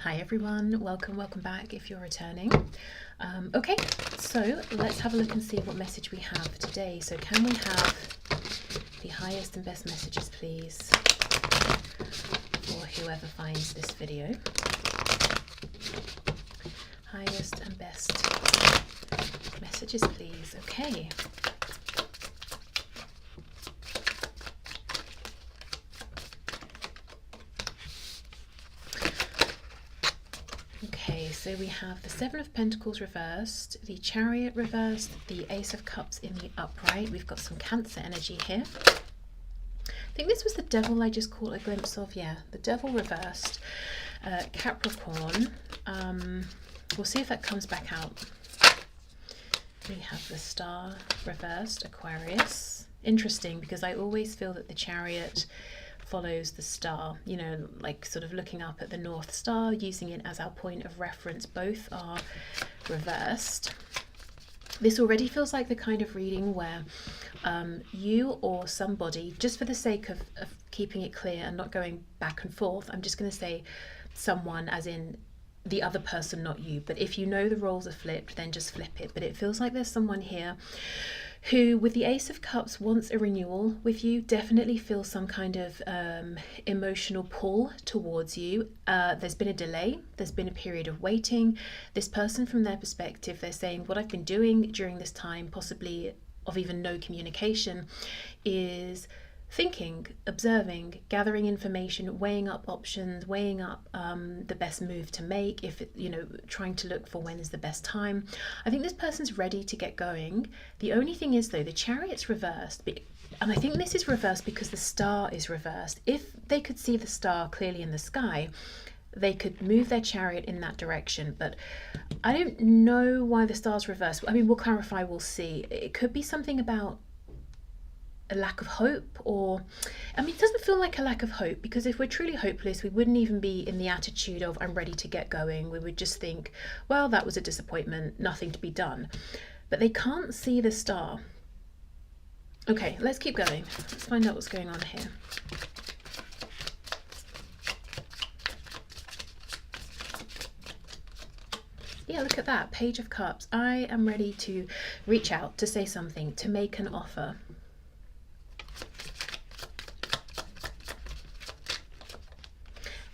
Hi everyone, welcome back if you're returning. Okay, so let's have a look and see what message we have today. So can we have the highest and best messages, please, for whoever finds this video? Highest and best messages, please. Okay. Okay, so we have the Seven of Pentacles reversed, the Chariot reversed, the Ace of Cups in the upright. We've got some Cancer energy here. I think this was the Devil I just caught a glimpse of. Yeah, the Devil reversed. Capricorn. We'll see if that comes back out. We have the Star reversed, Aquarius. Interesting, because I always feel that the Chariot follows the star, you know, like sort of looking up at the North Star, using it as our point of reference. Both are reversed. This already feels like the kind of reading where you or somebody, just for the sake of keeping it clear and not going back and forth, I'm just going to say someone as in the other person, not you. But if you know the roles are flipped, then just flip it. But it feels like there's someone here who, with the Ace of Cups, wants a renewal with you, definitely feels some kind of emotional pull towards you. There's been a delay, there's been a period of waiting. This person, from their perspective, they're saying, what I've been doing during this time, possibly of even no communication, is thinking, observing, gathering information, weighing up options, weighing up the best move to make, if it, you know, trying to look for when is the best time. I think this person's ready to get going. The only thing is, though, the Chariot's reversed, and I think this is reversed because the Star is reversed. If they could see the star clearly in the sky, they could move their Chariot in that direction. But I don't know why the Star's reversed. I mean, we'll clarify, we'll see. It could be something about a lack of hope, or I mean, it doesn't feel like a lack of hope, because if we're truly hopeless, we wouldn't even be in the attitude of I'm ready to get going. We would just think, well, that was a disappointment, nothing to be done. But they can't see the star. Okay, let's keep going. Let's find out what's going on here. Yeah, look at that, Page of Cups. I am ready to reach out, to say something, to make an offer.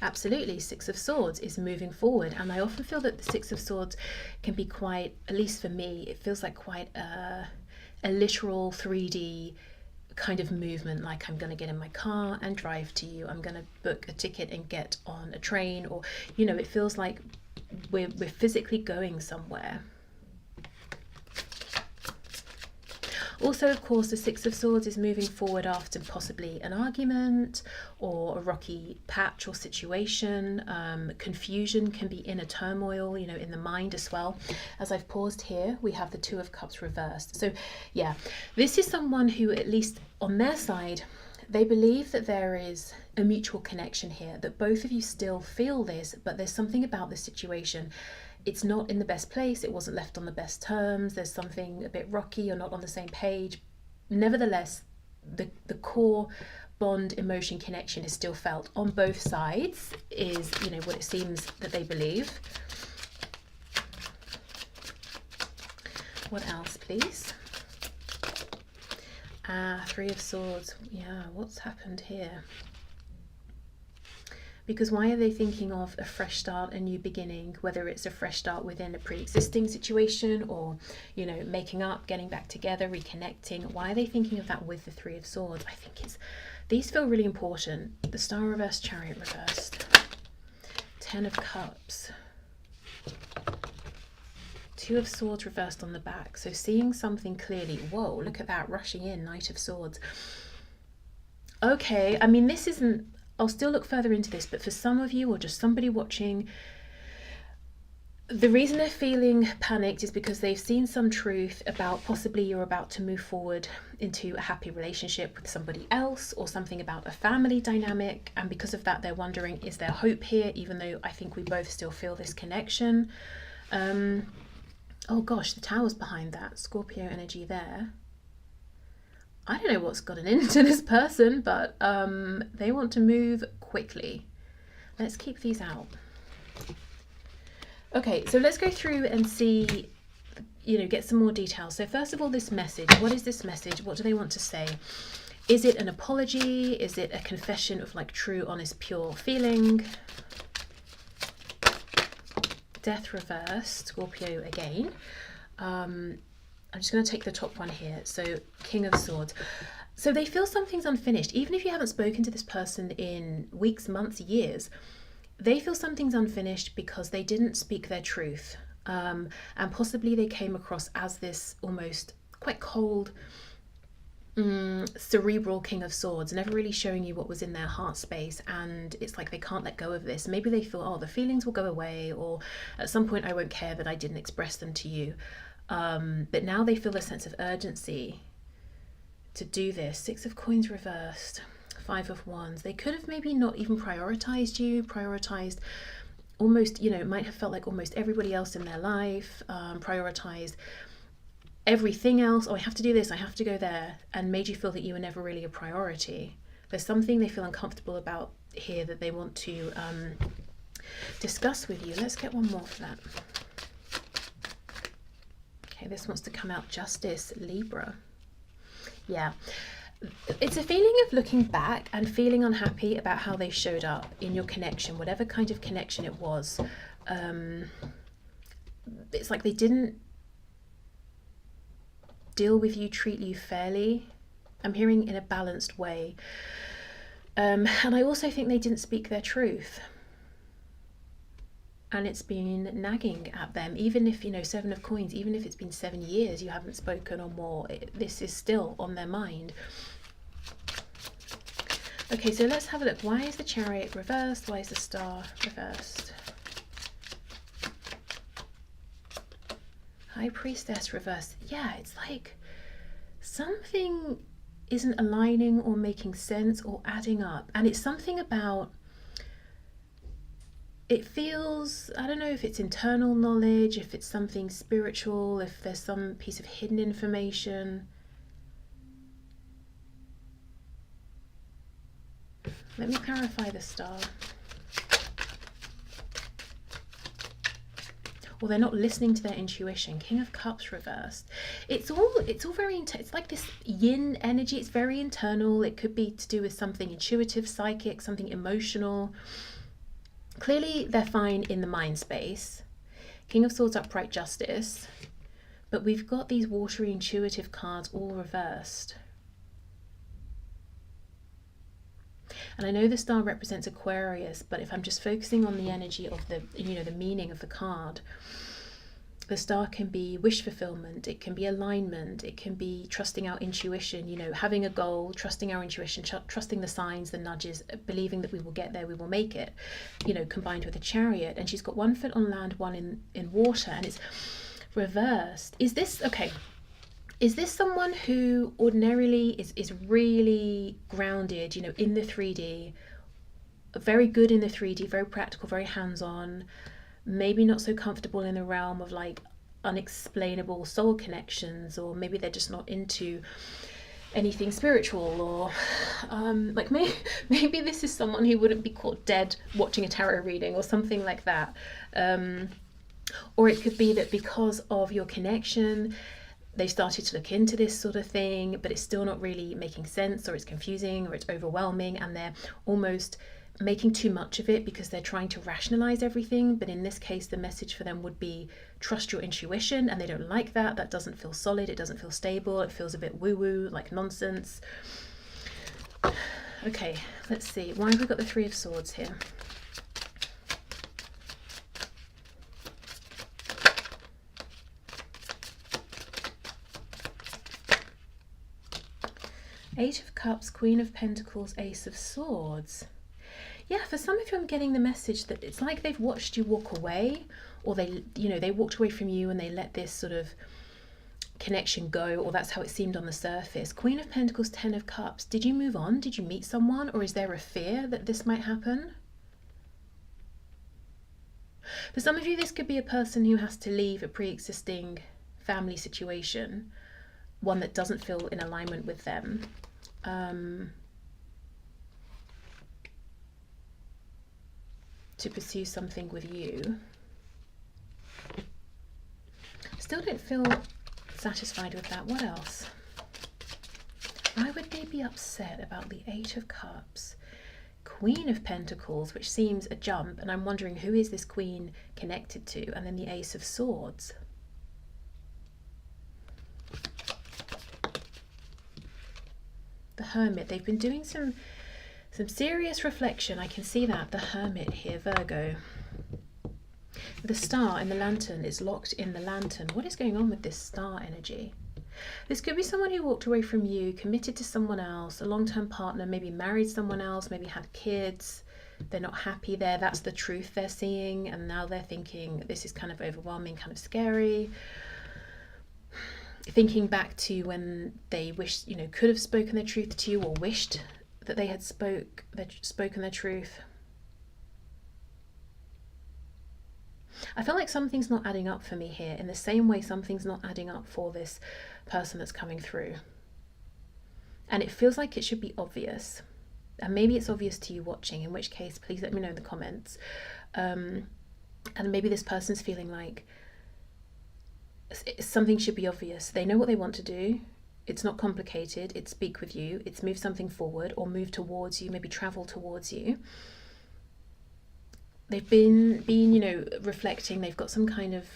Absolutely, Six of Swords is moving forward, and I often feel that the Six of Swords can be quite, at least for me, it feels like quite a literal 3D kind of movement, like I'm going to get in my car and drive to you, I'm going to book a ticket and get on a train, or, you know, it feels like we're physically going somewhere. Also, of course, the Six of Swords is moving forward after possibly an argument or a rocky patch or situation. Confusion can be inner turmoil, you know, in the mind as well. As I've paused here, we have the Two of Cups reversed. So yeah, this is someone who, at least on their side, they believe that there is a mutual connection here, that both of you still feel this, but there's something about the situation. It's not in the best place, it wasn't left on the best terms, there's something a bit rocky, you're not on the same page. Nevertheless, the core bond, emotion, connection is still felt on both sides, is, you know, what it seems that they believe. What else, please? Three of Swords. Yeah, what's happened here? Because why are they thinking of a fresh start, a new beginning, whether it's a fresh start within a pre-existing situation, or, you know, making up, getting back together, reconnecting? Why are they thinking of that with the Three of Swords? I think these feel really important. The Star reversed, Chariot reversed, Ten of Cups, Two of Swords reversed on the back. So seeing something clearly. Whoa, look at that, rushing in, Knight of Swords. Okay, I mean, this isn't, I'll still look further into this, but for some of you, or just somebody watching, the reason they're feeling panicked is because they've seen some truth about possibly you're about to move forward into a happy relationship with somebody else, or something about a family dynamic, and because of that they're wondering, is there hope here, even though I think we both still feel this connection. Oh gosh, the Tower's behind that, Scorpio energy there. I don't know what's gotten into this person, but they want to move quickly. Let's keep these out. Okay, so let's go through and see, get some more details. So first of all, this message, what is this message? What do they want to say? Is it an apology? Is it a confession of like true, honest, pure feeling? Death reversed, Scorpio again. I'm just going to take the top one here. So King of Swords. So they feel something's unfinished. Even if you haven't spoken to this person in weeks, months, years, they feel something's unfinished because they didn't speak their truth. And possibly they came across as this almost quite cold, cerebral King of Swords, never really showing you what was in their heart space, and it's like they can't let go of this. Maybe they feel, oh, the feelings will go away, or at some point I won't care that I didn't express them to you. But now they feel a sense of urgency to do this. Six of Coins reversed, Five of Wands. They could have maybe not even prioritized you, prioritized almost, it might have felt like almost everybody else in their life, prioritized everything else. Oh, I have to do this, I have to go there, and made you feel that you were never really a priority. There's something they feel uncomfortable about here that they want to discuss with you. Let's get one more for that. Okay, this wants to come out Justice, Libra. Yeah, it's a feeling of looking back and feeling unhappy about how they showed up in your connection, whatever kind of connection it was. It's like they didn't deal with you, treat you fairly. I'm hearing in a balanced way. And I also think they didn't speak their truth. And it's been nagging at them, even if, Seven of Coins, even if it's been 7 years you haven't spoken or more, this is still on their mind. Okay, so let's have a look. Why is the Chariot reversed? Why is the Star reversed? High Priestess reversed. Yeah, it's like something isn't aligning or making sense or adding up. And it's something about, it feels, I don't know if it's internal knowledge, if it's something spiritual, if there's some piece of hidden information. Let me clarify the Star. Or they're not listening to their intuition. King of Cups reversed. It's all very it's like this yin energy. It's very internal. It could be to do with something intuitive, psychic, something emotional. Clearly they're fine in the mind space. King of Swords upright, Justice. But we've got these watery intuitive cards all reversed. And I know the Star represents Aquarius, but if I'm just focusing on the energy of the, the meaning of the card, the Star can be wish fulfillment, it can be alignment, it can be trusting our intuition, having a goal, trusting our intuition, trusting the signs, the nudges, believing that we will get there, we will make it, combined with a Chariot. And she's got 1 foot on land, 1 in water, and it's reversed. Is this, okay, is this someone who ordinarily is really grounded, in the 3D, very good in the 3D, very practical, very hands-on, maybe not so comfortable in the realm of like unexplainable soul connections, or maybe they're just not into anything spiritual, or like maybe this is someone who wouldn't be caught dead watching a tarot reading or something like that. Or it could be that because of your connection, they started to look into this sort of thing, but it's still not really making sense, or it's confusing, or it's overwhelming, and they're almost making too much of it because they're trying to rationalize everything. But in this case, the message for them would be trust your intuition, and they don't like that. That doesn't feel solid, it doesn't feel stable, it feels a bit woo-woo, like nonsense. Okay, let's see. Why have we got the Three of Swords here? Eight of Cups, Queen of Pentacles, Ace of Swords. Yeah, for some of you I'm getting the message that it's like they've watched you walk away, or they walked away from you and they let this sort of connection go, or that's how it seemed on the surface. Queen of Pentacles, 10 of Cups. Did you move on? Did you meet someone? Or is there a fear that this might happen? For some of you, this could be a person who has to leave a pre-existing family situation, one that doesn't feel in alignment with them. to pursue something with you. Still don't feel satisfied with that. What else? Why would they be upset about the Eight of Cups? Queen of Pentacles, which seems a jump, and I'm wondering who is this queen connected to, and then the Ace of Swords. The Hermit. They've been doing some serious reflection. I can see that. The Hermit here, Virgo. The star in the lantern is locked in the lantern. What is going on with this star energy? This could be someone who walked away from you, committed to someone else, a long-term partner, maybe married someone else, maybe had kids. They're not happy there. That's the truth they're seeing. And now they're thinking this is kind of overwhelming, kind of scary. Thinking back to when they wished, you know, could have spoken their truth to you, or wished that they had spoken their truth. I feel like something's not adding up for me here, in the same way something's not adding up for this person that's coming through. And it feels like it should be obvious. And maybe it's obvious to you watching, in which case please let me know in the comments. And maybe this person's feeling like something should be obvious. They know what they want to do. It's not complicated. It's speak with you. It's move something forward, or move towards you, maybe travel towards you. They've been you know, reflecting. They've got some kind of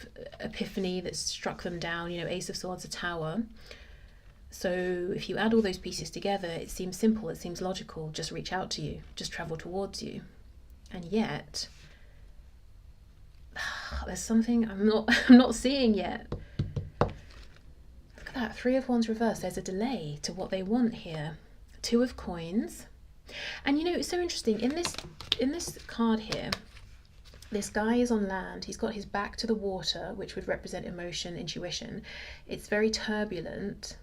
epiphany that's struck them down. You know, Ace of Swords, a Tower. So if you add all those pieces together, it seems simple. It seems logical. Just reach out to you. Just travel towards you. And yet, there's something I'm not seeing yet. Look at that. Three of Wands reversed. There's a delay to what they want here. Two of Coins. And you know, it's so interesting. In this card here, this guy is on land. He's got his back to the water, which would represent emotion, intuition. It's very turbulent.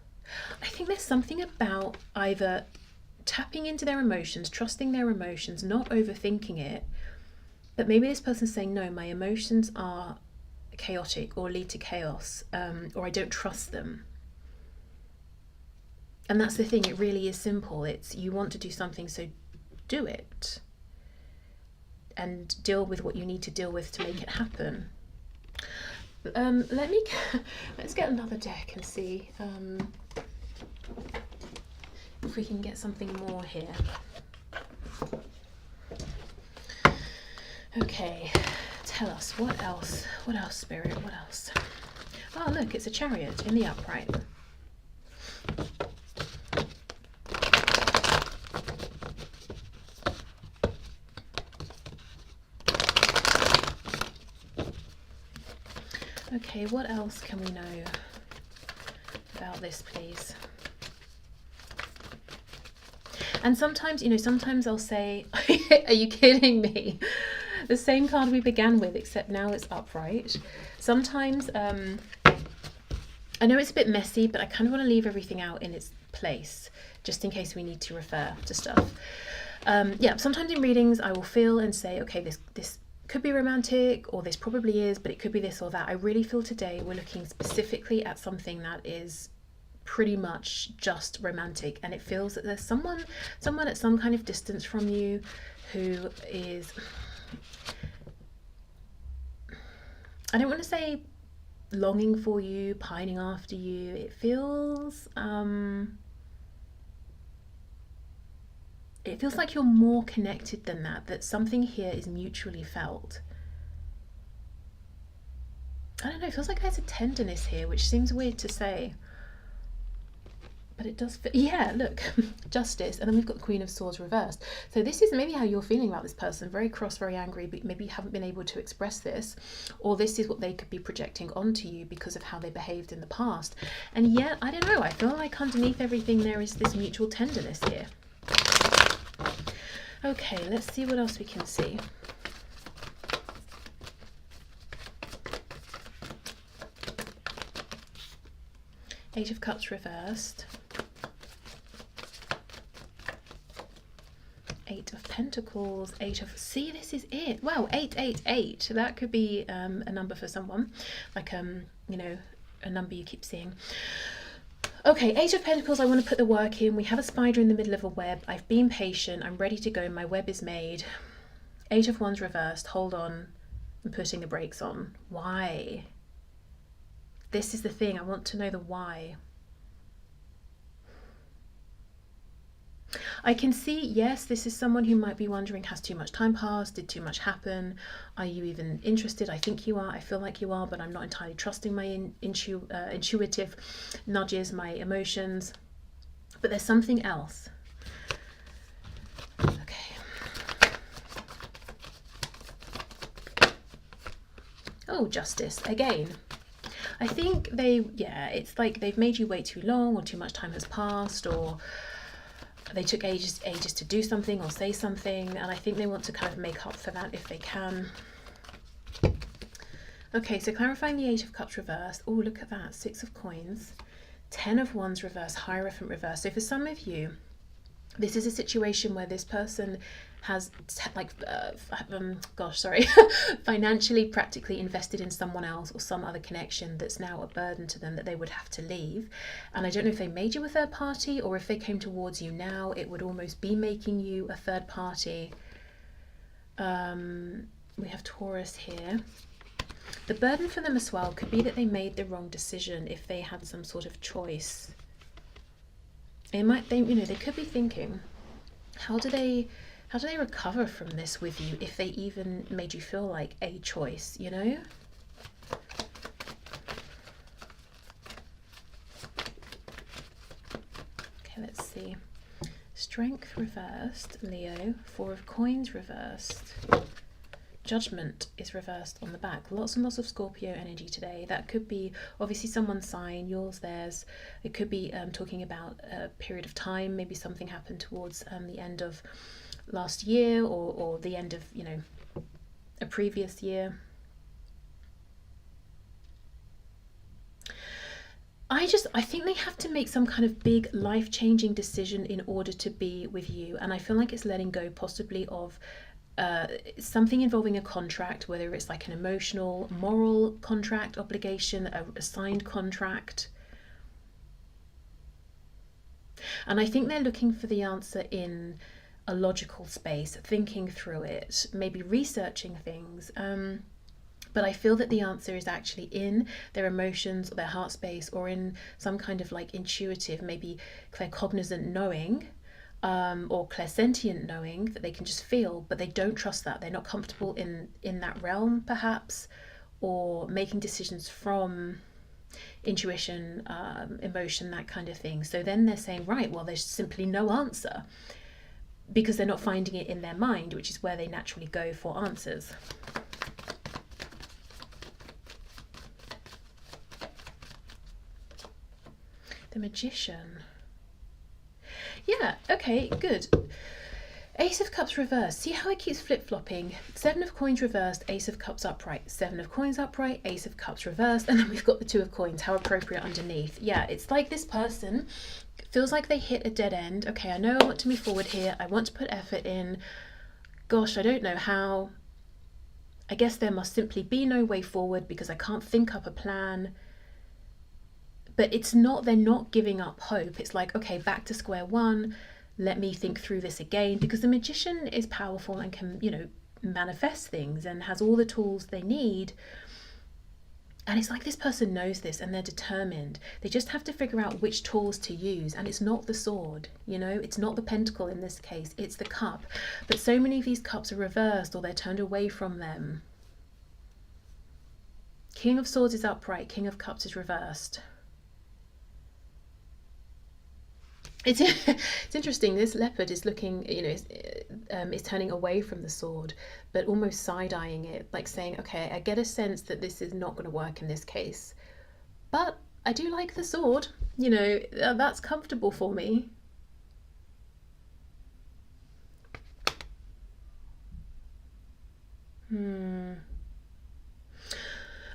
I think there's something about either tapping into their emotions, trusting their emotions, not overthinking it. But maybe this person's saying, no, my emotions are chaotic or lead to chaos, or I don't trust them. And that's the thing. It really is simple. It's you want to do something, so do it. And deal with what you need to deal with to make it happen. Let's get another deck and see if we can get something more here. Okay, tell us what else, Spirit, what else? Oh look, it's a Chariot in the upright. Okay, what else can we know about this, please? And sometimes, you know, sometimes I'll say, are you kidding me? The same card we began with, except now it's upright. Sometimes, I know it's a bit messy, but I kind of want to leave everything out in its place, just in case we need to refer to stuff. Yeah, sometimes in readings I will feel and say, okay, this could be romantic, or this probably is, but it could be this or that. I really feel today we're looking specifically at something that is pretty much just romantic, and it feels that there's someone at some kind of distance from you who is, I don't want to say longing for you, pining after you. It feels like you're more connected than that something here is mutually felt. I don't know, it feels like there's a tenderness here, which seems weird to say. But it does, yeah, look, Justice, and then we've got the Queen of Swords reversed. So this is maybe how you're feeling about this person, very cross, very angry, but maybe you haven't been able to express this, or this is what they could be projecting onto you because of how they behaved in the past. And yet, I don't know, I feel like underneath everything there is this mutual tenderness here. Okay, let's see what else we can see. Eight of Cups reversed. Eight of Pentacles, see, this is it. Wow, 888. That could be a number for someone, like you know, a number you keep seeing. Okay, Eight of Pentacles, I want to put the work in. We have a spider in the middle of a web. I've been patient. I'm ready to go. My web is made. Eight of Wands reversed, hold on, and putting the brakes on. Why? This is the thing, I want to know the why. I can see, yes, this is someone who might be wondering, has too much time passed? Did too much happen? Are you even interested? I think you are, I feel like you are, but I'm not entirely trusting my intuitive nudges, my emotions. But there's something else. Okay. Oh, Justice, again. I think it's like they've made you wait too long, or too much time has passed, or they took ages to do something or say something, and I think they want to kind of make up for that if they can. Okay, so clarifying the Eight of Cups reversed. Oh, look at that, Six of Coins, Ten of Wands reversed, Hierophant reversed. So for some of you, this is a situation where this person has financially practically invested in someone else or some other connection that's now a burden to them that they would have to leave. And I don't know if they made you a third party, or if they came towards you now, it would almost be making you a third party. We have Taurus here. The burden for them as well could be that they made the wrong decision if they had some sort of choice. They could be thinking, how do they recover from this with you if they even made you feel like a choice, you know? Okay, let's see. Strength reversed, Leo. Four of Coins reversed. Judgment is reversed on the back. Lots and lots of Scorpio energy today. That could be obviously someone's sign, yours, theirs. It could be talking about a period of time. Maybe something happened towards the end of last year, or the end of, a previous year. I think they have to make some kind of big life-changing decision in order to be with you, and I feel like it's letting go possibly of something involving a contract, whether it's like an emotional, moral contract, obligation, a signed contract. And I think they're looking for the answer in a logical space, thinking through it, maybe researching things. But I feel that the answer is actually in their emotions, or their heart space, or in some kind of like intuitive, maybe claircognizant knowing, or clairsentient knowing that they can just feel, but they don't trust that. They're not comfortable in that realm, perhaps, or making decisions from intuition, emotion, that kind of thing. So then they're saying, right, well, there's simply no answer, because they're not finding it in their mind, which is where they naturally go for answers. The Magician. Yeah, okay, good. Ace of Cups reversed. See how it keeps flip-flopping? Seven of Coins reversed, Ace of Cups upright. Seven of Coins upright, Ace of Cups reversed, and then we've got the Two of Coins. How appropriate underneath. Yeah, it's like this person feels like they hit a dead end. Okay, I know I want to move forward here. I want to put effort in. Gosh, I don't know how. I guess there must simply be no way forward because I can't think up a plan. But it's not, they're not giving up hope. It's like, okay, back to square one. Let me think through this again, because the Magician is powerful and can, manifest things and has all the tools they need. And it's like this person knows this and they're determined. They just have to figure out which tools to use. And it's not the sword, it's not the pentacle in this case, it's the cup. But so many of these cups are reversed, or they're turned away from them. King of Swords is upright, King of Cups is reversed. It's interesting. This leopard is looking, is turning away from the sword, but almost side-eyeing it, like saying, okay, I get a sense that this is not going to work in this case, but I do like the sword, that's comfortable for me.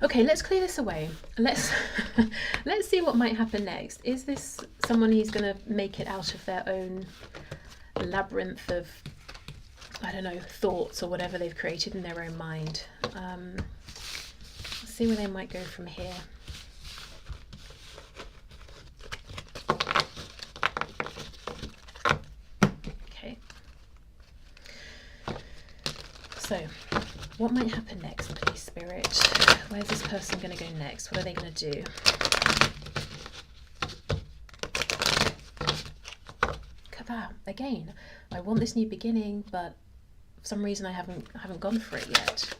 Okay, let's clear this away. Let's see what might happen next. Is this someone who's going to make it out of their own labyrinth of, I don't know, thoughts or whatever they've created in their own mind? Let's see where they might go from here. Okay. What might happen next, please, Spirit? Where's this person going to go next? What are they going to do? Look at that. Again, I want this new beginning, but for some reason I haven't gone for it yet.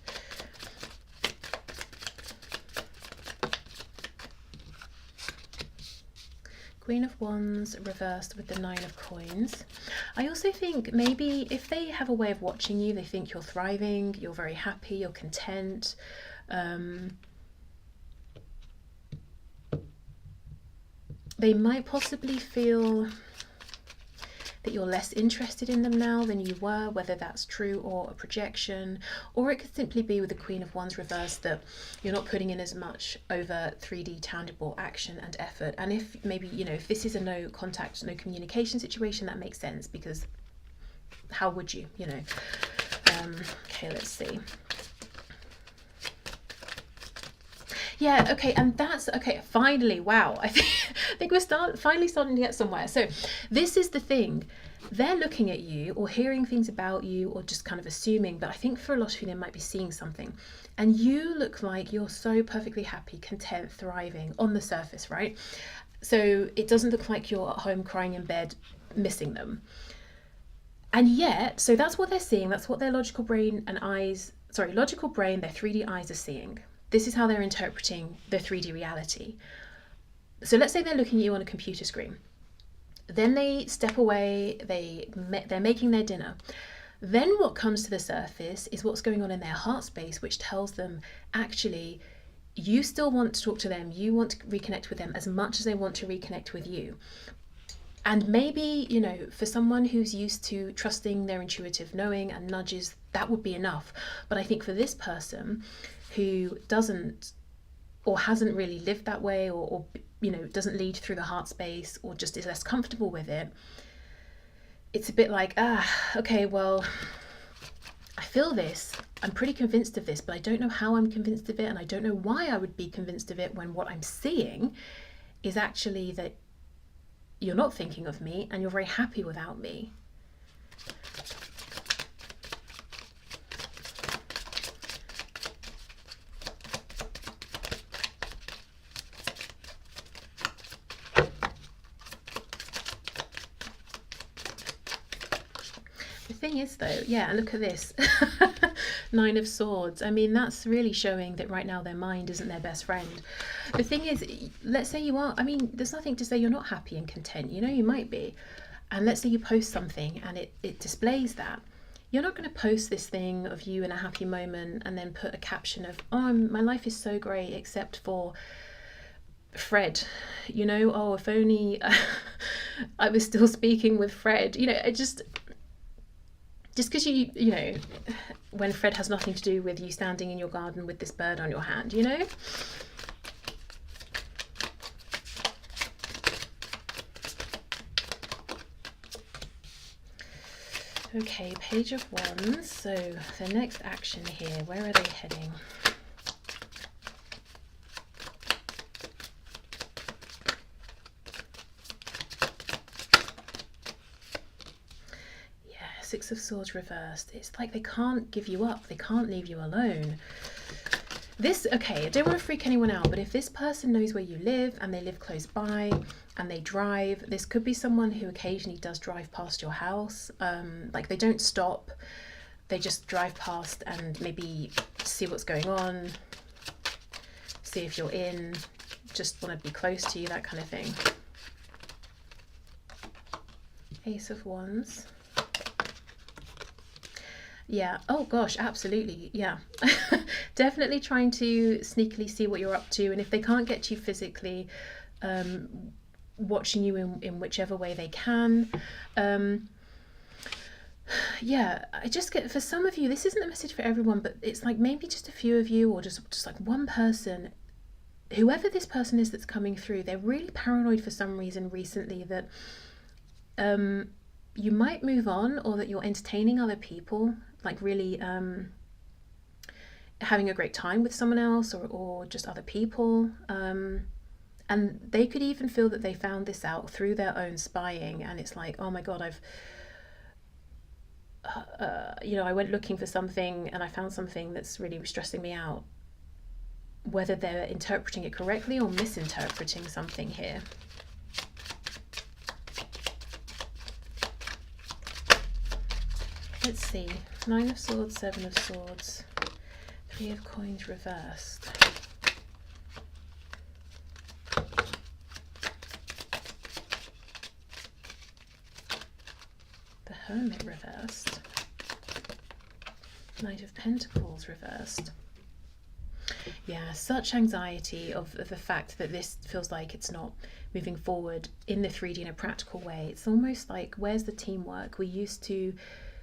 Queen of Wands reversed with the Nine of Coins. I also think maybe if they have a way of watching you, they think you're thriving, you're very happy, you're content. They might possibly feel that you're less interested in them now than you were, whether that's true or a projection, or it could simply be with the Queen of Wands reversed that you're not putting in as much over 3D tangible action and effort. And if maybe, you know, if this is a no contact, no communication situation, that makes sense, because how would you, you know? Okay, let's see. Yeah, okay, and that's okay. Finally, wow! I think we're finally starting to get somewhere. So this is the thing: they're looking at you or hearing things about you, or just kind of assuming. But I think for a lot of you, they might be seeing something, and you look like you're so perfectly happy, content, thriving on the surface, right? So it doesn't look like you're at home crying in bed, missing them. And yet, so that's what they're seeing. That's what their logical brain, their 3D eyes are seeing. This is how they're interpreting the 3D reality. So let's say they're looking at you on a computer screen. Then they step away, they're making their dinner. Then what comes to the surface is what's going on in their heart space, which tells them, actually, you still want to talk to them, you want to reconnect with them as much as they want to reconnect with you. And maybe, you know, for someone who's used to trusting their intuitive knowing and nudges, that would be enough. But I think for this person who doesn't or hasn't really lived that way, or you know, doesn't lead through the heart space, or just is less comfortable with it, it's a bit like, okay, well, I feel this, I'm pretty convinced of this, but I don't know how I'm convinced of it, and I don't know why I would be convinced of it when what I'm seeing is actually that you're not thinking of me and you're very happy without me. The thing is though, yeah, look at this. Nine of Swords. I mean, that's really showing that right now their mind isn't their best friend. The thing is, let's say you are, I mean, there's nothing to say you're not happy and content, you know, you might be. And let's say you post something and it displays that. You're not going to post this thing of you in a happy moment and then put a caption of, oh, my life is so great except for Fred, you know, oh, if only I was still speaking with Fred, you know, it just because you know, when Fred has nothing to do with you standing in your garden with this bird on your hand, you know. Okay, Page of Wands. So the next action here, where are they heading? Six of Swords reversed. It's like they can't give you up. They can't leave you alone. This, okay, I don't want to freak anyone out, but if this person knows where you live and they live close by and they drive, this could be someone who occasionally does drive past your house. Like they don't stop. They just drive past and maybe see what's going on, see if you're in, just want to be close to you, that kind of thing. Ace of Wands. Yeah, oh gosh, absolutely, yeah. Definitely trying to sneakily see what you're up to, and if they can't get to you physically, watching you in whichever way they can. Yeah, I just get, for some of you, this isn't a message for everyone, but it's like maybe just a few of you, or just like one person, whoever this person is that's coming through, they're really paranoid for some reason recently that you might move on, or that you're entertaining other people, like really having a great time with someone else, or just other people. And they could even feel that they found this out through their own spying, and it's like, oh my God, you know, I went looking for something and I found something that's really stressing me out, whether they're interpreting it correctly or misinterpreting something here. Let's see. 9 of Swords, 7 of Swords, 3 of Coins reversed. The Hermit reversed. Knight of Pentacles reversed. Yeah, such anxiety of the fact that this feels like it's not moving forward in the 3D in a practical way. It's almost like, where's the teamwork? We used to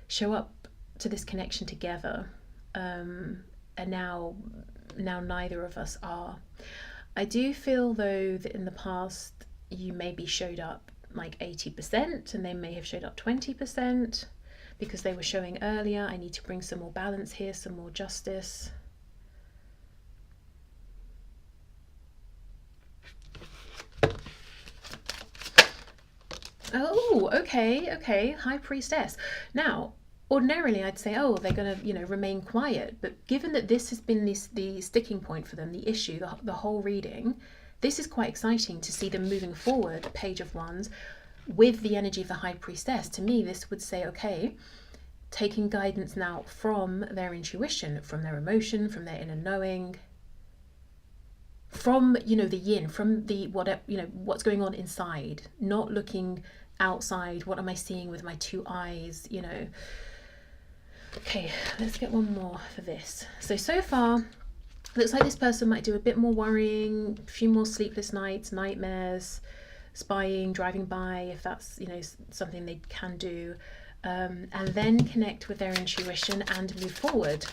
show up to this connection together, and now neither of us are. I do feel though that in the past you maybe showed up like 80% and they may have showed up 20% because they were showing earlier. I need to bring some more balance here, some more justice. Oh, okay, High Priestess. Now, ordinarily I'd say, oh, they're going to, you know, remain quiet. But given that this has been the sticking point for them, the issue, the whole reading, this is quite exciting to see them moving forward, Page of Wands, with the energy of the High Priestess. To me, this would say, okay, taking guidance now from their intuition, from their emotion, from their inner knowing, from, you know, the yin, from the whatever, you know, what's going on inside, not looking outside. What am I seeing with my two eyes, you know? Okay, let's get one more for this. So far looks like this person might do a bit more worrying, a few more sleepless nights, nightmares, spying, driving by, if that's, you know, something they can do, and then connect with their intuition and move forward.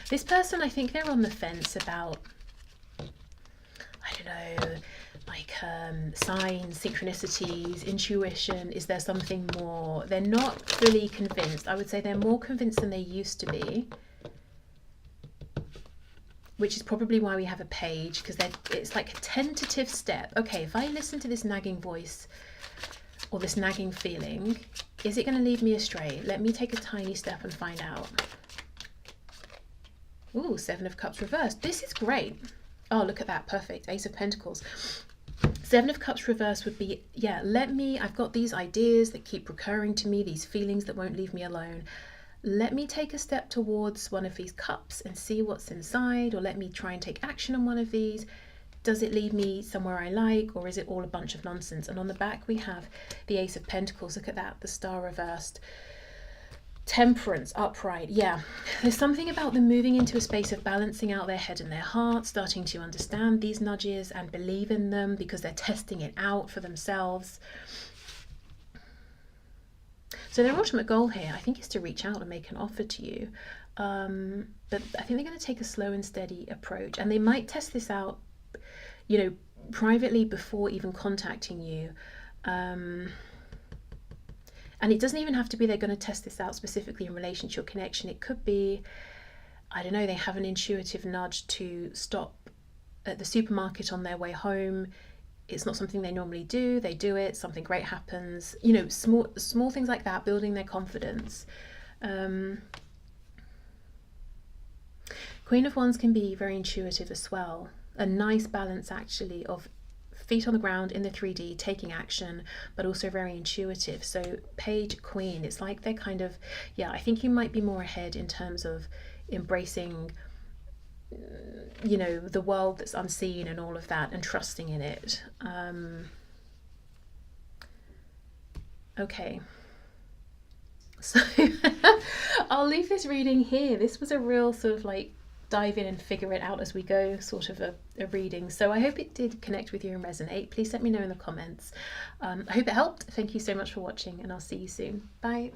This person, I think they're on the fence about, I don't know, like signs, synchronicities, intuition. Is there something more? They're not fully convinced. I would say they're more convinced than they used to be, which is probably why we have a page, because it's like a tentative step. Okay, if I listen to this nagging voice or this nagging feeling, is it going to lead me astray? Let me take a tiny step and find out. Ooh, 7 of Cups reversed. This is great. Oh, look at that. Perfect. Ace of Pentacles. 7 of Cups reversed would be, yeah, I've got these ideas that keep recurring to me, these feelings that won't leave me alone. Let me take a step towards one of these cups and see what's inside, or let me try and take action on one of these. Does it lead me somewhere I like, or is it all a bunch of nonsense? And on the back we have the Ace of Pentacles. Look at that, the Star reversed. Temperance upright. Yeah, there's something about them moving into a space of balancing out their head and their heart, starting to understand these nudges and believe in them because they're testing it out for themselves. So their ultimate goal here, I think, is to reach out and make an offer to you, but I think they're going to take a slow and steady approach, and they might test this out, you know, privately before even contacting you. And it doesn't even have to be they're going to test this out specifically in relation to your connection. It could be, I don't know, they have an intuitive nudge to stop at the supermarket on their way home. It's not something they normally do. They do it. Something great happens. You know, small things like that, building their confidence. Queen of Wands can be very intuitive as well. A nice balance, actually, of feet on the ground in the 3D, taking action, but also very intuitive. So Page, Queen, it's like they're kind of, yeah, I think you might be more ahead in terms of embracing, you know, the world that's unseen and all of that, and trusting in it. Okay, so I'll leave this reading here. This was a real sort of like dive in and figure it out as we go sort of a reading. So I hope it did connect with you and resonate. Please let me know in the comments. I hope it helped. Thank you so much for watching, and I'll see you soon. Bye.